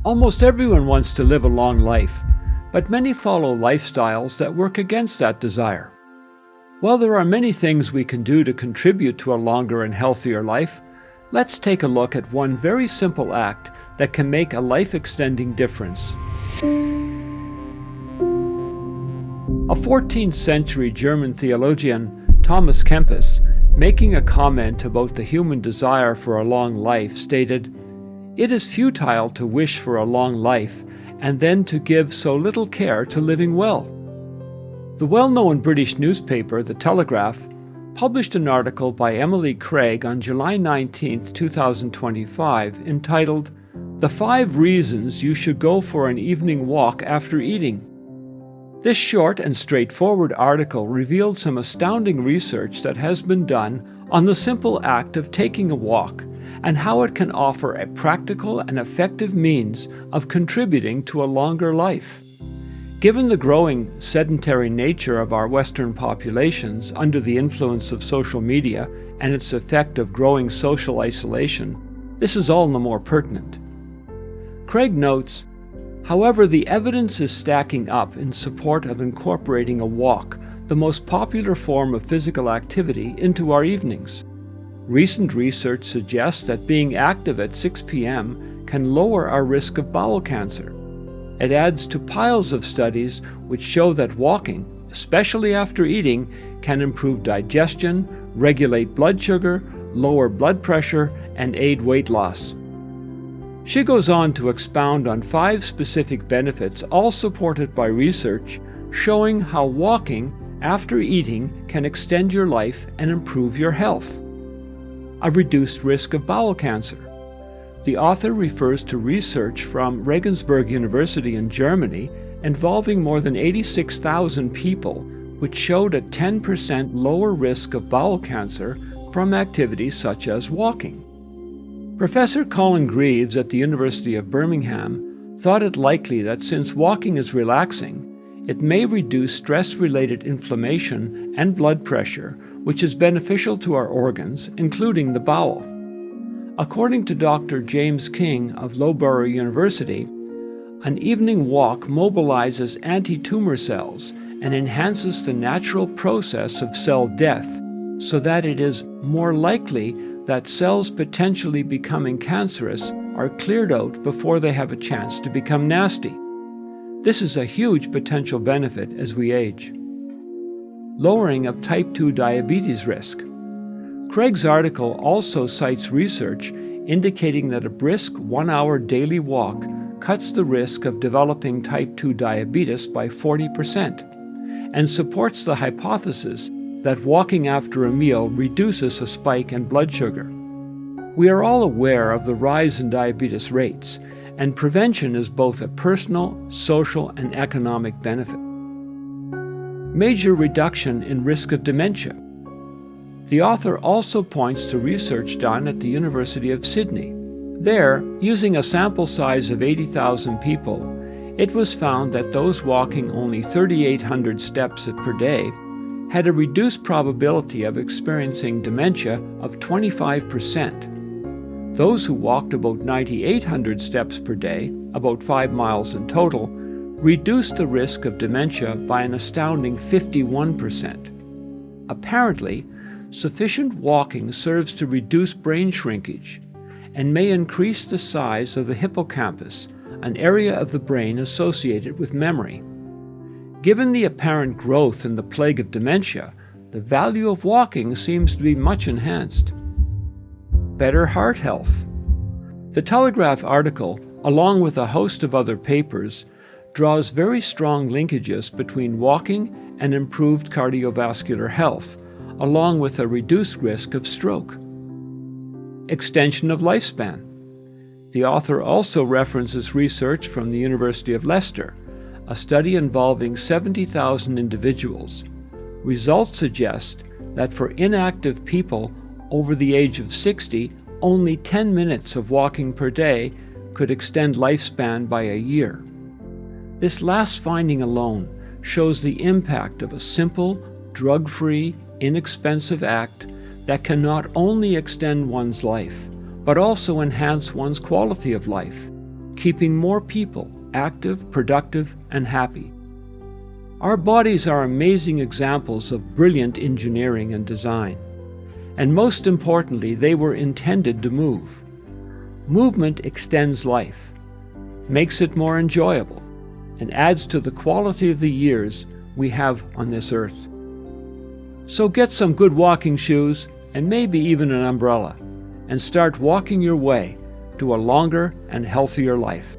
Almost everyone wants to live a long life, but many follow lifestyles that work against that desire. While there are many things we can do to contribute to a longer and healthier life, let's take a look at one very simple act that can make a life-extending difference. A 14th century German theologian, Thomas Kempis, making a comment about the human desire for a long life, stated, "It is futile to wish for a long life and then to give so little care to living well." The well-known British newspaper, The Telegraph, published an article by Emily Craig on July 19, 2025, entitled, "The 5 Reasons You Should Go for an Evening Walk After Eating." This short and straightforward article revealed some astounding research that has been done on the simple act of taking a walk and how it can offer a practical and effective means of contributing to a longer life. Given the growing sedentary nature of our Western populations under the influence of social media and its effect of growing social isolation, this is all the more pertinent. Craig notes, however, the evidence is stacking up in support of incorporating a walk, the most popular form of physical activity, into our evenings. Recent research suggests that being active at 6 p.m. can lower our risk of bowel cancer. It adds to piles of studies which show that walking, especially after eating, can improve digestion, regulate blood sugar, lower blood pressure, and aid weight loss. She goes on to expound on 5 specific benefits, all supported by research, showing how walking after eating can extend your life and improve your health. A reduced risk of bowel cancer. The author refers to research from Regensburg University in Germany involving more than 86,000 people, which showed a 10% lower risk of bowel cancer from activities such as walking. Professor Colin Greaves at the University of Birmingham thought it likely that since walking is relaxing, it may reduce stress-related inflammation and blood pressure, which is beneficial to our organs, including the bowel. According to Dr. James King of Loughborough University, an evening walk mobilizes anti-tumor cells and enhances the natural process of cell death, so that it is more likely that cells potentially becoming cancerous are cleared out before they have a chance to become nasty. This is a huge potential benefit as we age. Lowering of type 2 diabetes risk. Craig's article also cites research indicating that a brisk 1-hour daily walk cuts the risk of developing type 2 diabetes by 40% and supports the hypothesis that walking after a meal reduces a spike in blood sugar. We are all aware of the rise in diabetes rates, and prevention is both a personal, social, and economic benefit. Major reduction in risk of dementia. The author also points to research done at the University of Sydney. There, using a sample size of 80,000 people, it was found that those walking only 3,800 steps per day had a reduced probability of experiencing dementia of 25%. Those who walked about 9,800 steps per day, about 5 miles in total, reduced the risk of dementia by an astounding 51%. Apparently, sufficient walking serves to reduce brain shrinkage and may increase the size of the hippocampus, an area of the brain associated with memory. Given the apparent growth in the plague of dementia, the value of walking seems to be much enhanced. Better heart health. The Telegraph article, along with a host of other papers, draws very strong linkages between walking and improved cardiovascular health, along with a reduced risk of stroke. Extension of lifespan. The author also references research from the University of Leicester, a study involving 70,000 individuals. Results suggest that for inactive people over the age of 60, only 10 minutes of walking per day could extend lifespan by a year. This last finding alone shows the impact of a simple, drug-free, inexpensive act that can not only extend one's life, but also enhance one's quality of life, keeping more people active, productive, and happy. Our bodies are amazing examples of brilliant engineering and design. And most importantly, they were intended to move. Movement extends life, makes it more enjoyable, and adds to the quality of the years we have on this earth. So get some good walking shoes and maybe even an umbrella, and start walking your way to a longer and healthier life.